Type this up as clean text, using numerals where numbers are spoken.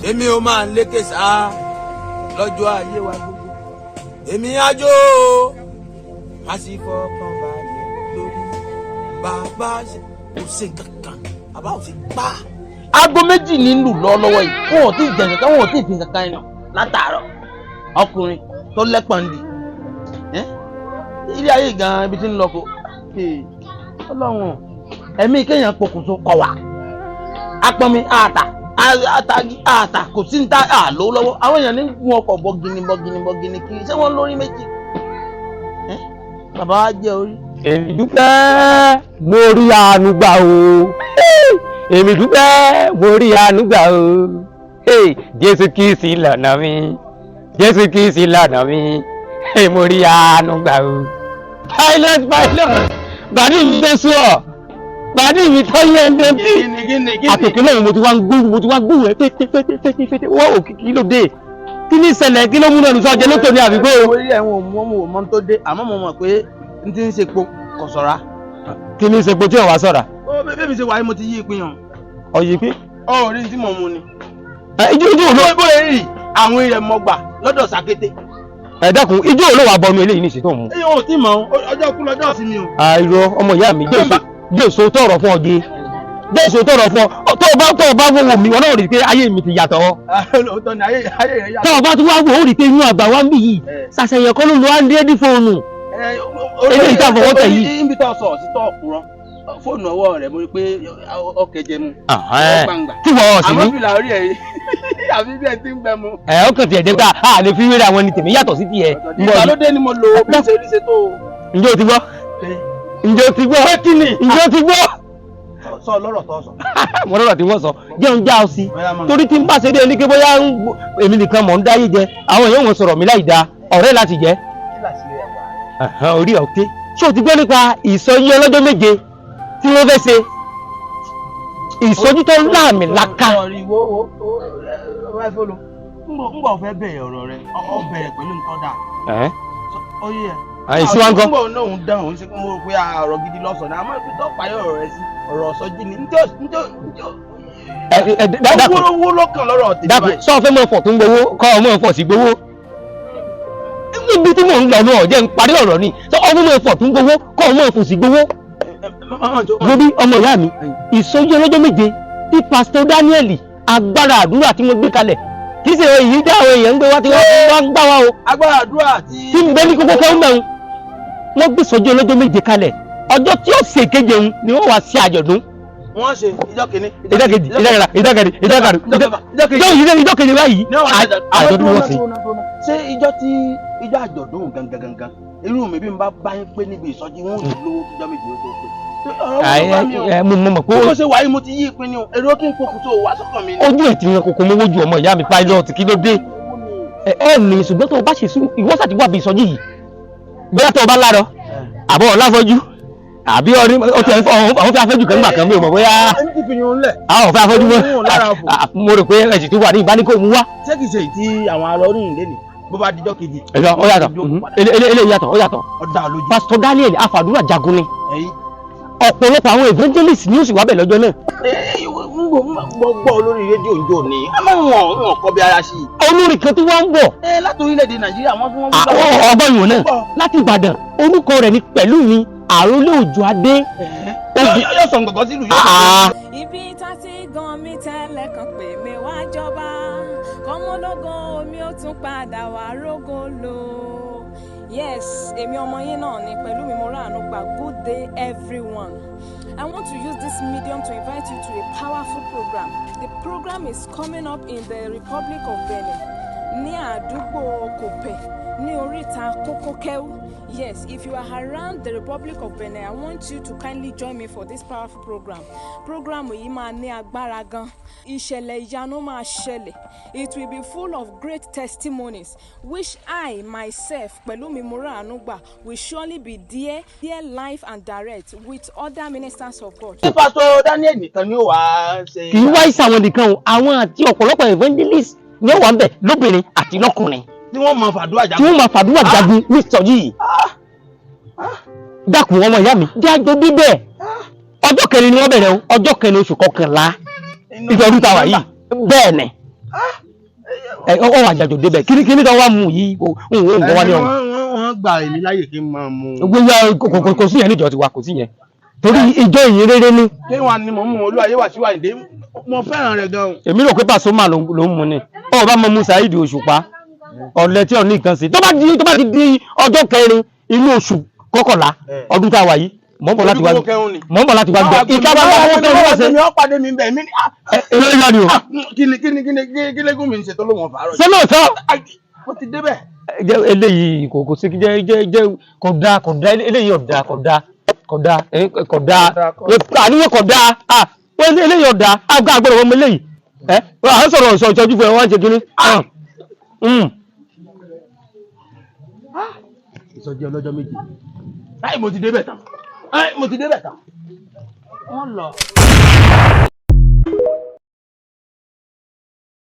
èmi ò máa ń lékè sá lọ́jọ́ ayé wa gbogbo èmi ájó má sì fọkàn balẹ̀ lórí bàbá kò sí kankan àbá ò sí pa. aago méjì ní lù lọ́wọ́ yìí wọn ò tí ì jẹ kankan wọn ò tí ì fi kankan yàn látàárọ̀ ọkùnrin tó lẹ́pọ̀ndì ilé ayé gan ibi tí ń lọ kó ọlọ́run ẹ̀mí kéèyàn pokùnso kọ̀ wá apọ̀nmi àtà kò sí ní ta àlọ́ lọ́wọ́ àwọn èèyàn ní gun ọkọ̀ bọ́gìnì kiri ṣé wọ́n lórí méjì bàbá wa jẹ́ orí. èmi dúpẹ́ mo rí àánú gbà o èmi dúpẹ́ mo rí àánú gbà o Jésù Kristi lọ́nà mi Jésù Kristi lọ́nà mi mo rí àánú gbà o. pilot bàdí mi fẹ́ sọ bàdí mi tọ́ yẹ ẹ́ dé àtòkè náà mo ti wá ń gbóhùn ẹ pẹ́ẹ́pẹ́ẹ́pẹ́ẹ́pẹ́ wọ́n ò kí ló dé kí ní ṣẹlẹ̀ kí ló múná ní sọ́jẹ́ ló tó ní àbíkó. orí ẹ̀wọ̀n mo mọ tó dé àmọ́ mo mọ̀ pé n ti ń ṣe po kò sọ̀ra. kí ní ṣe po tí ò wá sọ̀ra. ó bẹ́ẹ̀ mi ṣe wáyé mo ti yí ìpín yàn. ọyí pé. ó rí tí mo mú ni. ijó ló bóyá rí àwọn ilẹ̀ mọ́gbà lọ́dọ̀ sàkété. ẹ dákun ijó ló wà bọnu eléyìí ní ìṣètò òun. ẹ yóò tí mọ̀ ọjọ́ kú lọ́jọ́ sí mi o. àìrọ ọmọ ìyá mi jésù tọrọ fún ọ jẹ jésù tọrọ fún ọ tó o bá wò mí wọn náà rí i pé ayé mi ti yàtọ̀. lóòótọ́ ni ayé rẹ̀ yàtọ̀. tó o bá tún wá wò ó rí i pé inú àgbà wa ń bì yìí ṣàṣeyàn kọ́ ló lo áńdẹ́ẹ́dì fóònù. eléyìí tá a fọwọ́ tẹ̀ yìí. níbi tó sọ sí tó ọkùnrin fóònù ọwọ́ rẹ̀ mo rí i pé ọkẹ́ jẹ mu. tí wọ́n sì ní. àmọ́ fìlà orí ẹ̀ àbí bí ẹ ti ń gbẹ mu. ọkàn tiẹ̀ dé ká a lè fi wéra àwọn ẹni tèmi yàtọ̀ sí tiẹ̀. ìgbàlódé ni mo lò ó bí ṣe rí ṣe tó. ǹjẹ́ o ti gbọ́? ǹjẹ́ o ti gbọ́? ǹjẹ́ o ti gbọ́? sọ lọ́rọ̀ tó sọ. mo lọ́rọ̀ tí wọ́n sọ jẹun já ọ sí torí tí n bá ṣe dé ní kí bóyá èmi nìkan mọ̀ ń dáyé jẹ àwọn èèyàn wọn sọ̀rọ̀ mi láì da ọ̀rẹ́ láti jẹ́. orí ọ̀tẹ́ ṣé o ti gbọ́ nípa ìsọjí ọlọ́jọ́ méje tí wọ́n fẹ́ ṣe ìsọjí tó láàmì láká. ń bọ̀ fẹ́ bẹ̀rẹ̀ ọ̀rọ̀ rẹ̀ ọ bẹ̀rẹ̀ pẹ̀lú nǹkan dà. ó yẹ àìsí wa ń kọ́. nígbà náà ń dáhùn ṣé kí wọ́n pé ọ̀rọ̀ gidi lọ́sọ̀ náà àmọ́ ibi tó parí ọ̀rọ̀ rẹ̀ sí ọ̀rọ̀ ọ̀sọ́jí ni owó lọ́kàn lọ́rọ̀ tèmi báyìí. sọ fẹ́ mọ̀ fọ̀ tó ń gbowó kọ́ ọmọ ẹ̀fọ́ sí gbowó. níbi tí mò ń lọ náà jẹ́ ń parí ọ̀rọ̀ ni sọ ọmọ ẹ̀fọ́ tó ń gbowó kọ́ ọmọ ẹ̀fọ́ sí gbowó. lórí ọmọ ìyá mi ìsọjí ọlọ́jọ́ méje tí pásítọ̀ Daniel agbára àdúrà tí wọ́n gbé kalẹ̀ kì í ṣe èyí dá àwọn èèyàn ń gbé wá tí wọ́n ń gbá wa o. agbára àdúrà tí ń bẹ ní kókó kẹ́ ń bẹ̀ wọ́n gbé ìsọjí ọlọ́jọ́ méje kalẹ̀ ọjọ́ tí ó ṣe kéje ń ni wọ́n wá sí àjọ̀dún. wọ́n ṣe ìjọ kìíní ìjọ kejì ìjọ kejì báyìí àjọ̀dún wọ́n ṣe. ṣé ìjọ àjọ̀dún gangan irú mi bí n bá yín pé níbi ìsọjí wọn ò ní lówó kíjọ méje ó tó pé. mo mọ̀ pé bó ṣe wáyé mo ti yí ìpinnu èrò kí n pokùn tó wá sọ́kàn mi ni. ojú ẹ̀ tí wọn kòkó mọ́ wojú ọmọ ìyá mi pilot kí ló dé. ní ṣùgbọ́n tó o bá ṣe sún ìwọ́sà ti wà bí ìsọjí yìí bóyá tó o bá lárọ àbọ̀ ọ̀làfọ́jú àbí ọrí ọtí àwọn fẹ́ afẹ́jù kan gbà kan mi ò mọ̀ bóyá àwọn fẹ́ afẹ́jù mọ́ mo rò pé ẹ̀sìn tó wà ní ìbánikó mu wá. ṣé kìí ṣe ìtí àwọn arọ orí ìlé ni bó bá dijọ́ kejì. ó yàtọ̀ eléyìí yàtọ̀ ó yàtọ̀ pásítọ̀ Daniel afàdúrà jagun ni ọ̀pọ̀lọpọ̀ àwọn evangelist ni ó sì wá bẹ̀ lọ́jọ́ náà. mo gbọ́ olórí rédíò ìjọ ni wọn kọ́ bí ara sí i. olórí kan tí wọ́n ń bọ̀. láti orílẹ̀-èdè Nàìjíríà wọ́n fún wọn. ọgbọ́n ìwọ̀n náà láti Ìbàdàn orúkọ rẹ̀ ni Pẹ̀lúmi Àrólé Òjó Adé. yóò sọ nǹkan sílùú yóò. ibi tá ti gan mi tẹ́lẹ̀ kan pè mí wá jọba kọ́mọdógún omi ó tún padà wá rógó lò. Yes, èmi ọmọ yín náà ni Pẹ̀lúmi Moranuga. Good day everyone. I want to use this medium to invite you to a powerful program. The program is coming up in the Republic of Benin, ní àdúgbò Kòpẹ́, ní oríta Kókókẹ́wù. Yes, if you are around the Republic of Benin, I want you to kindly join me for this powerful program. Program yìí máa ní agbára gan. Ìṣẹ̀lẹ̀ ìyanu máa ṣẹlẹ̀. It will be full of great testimonies, which I myself, Pẹ̀lúmi Moranuga, will surely be there live and direct with other ministers of God. Ṣé Pastor Daniel nìkan ni ó wá ṣe? Kì í wá ìsàwọn nìkan o, àwọn àti ọ̀pọ̀lọpọ̀ evangelist ni ó wà ń bẹ̀ lóbìnrin àti lọ́kùnrin. Tí wọ́n máa fàdúrà jagun. Tí wọ́n máa fàdúrà jagun ní ìsọjí yìí. Dákun ọmọ ìyá mi, jẹ́ àjọ bíbẹ̀. Ọjọ́ kẹrin ni wọ́n bẹ̀rẹ̀ o, ọjọ́ kẹrin oṣù kọkànlá. Ìjọ ọdún tàwa yìí. Bẹ́ẹ̀ ni. ọwọ́ àjàjò débẹ̀ kíní tó wá mú yìí òun bọ́ wálé ọ̀hún. wọ́n gba èmi láyè kí n máa mú. gbogbo kò sí yẹn níjọ tiwa kò sí yẹn torí ìjọ ìyìn rere ni. kí wàá ní mò ń mú Olúwayé Wasiu Ayinde mo fẹ́ràn rẹ̀ gan-an. èmi rò pé Pasuma ló ń mu ni ọ bá mọ mu Saheed Òṣùpá ọ̀lẹ́ tí ò ní nǹkan sí tó bá ti di ọjọ́ kẹrin inú oṣù kọkànlá ọdún tá a wà yìí mọ̀ ń bọ̀ láti wá gbọ́ ìka bá wà fún tẹ́lẹ̀ wá sí. mi ò pàdé mi bẹ́ẹ̀ mi ní. èlò ìlànà ni o. kílégún mi ń ṣètò lóhùn ọ̀fà. sọ́nà ọ̀tọ́. mo ti débẹ̀. eléyìí kò sí jẹ́ kò dá eléyìí ọ̀dà kò dá àníwé kò dá eléyìí ọ̀dà agbára ọmọ eléyìí à ń sọ̀rọ̀ ìṣọ́jú fún ẹ wọ́n ń ṣe kínní. ìsọjí ọlọ́jọ́ méjì. mo ti débẹ̀ tán. wọ́n lọ.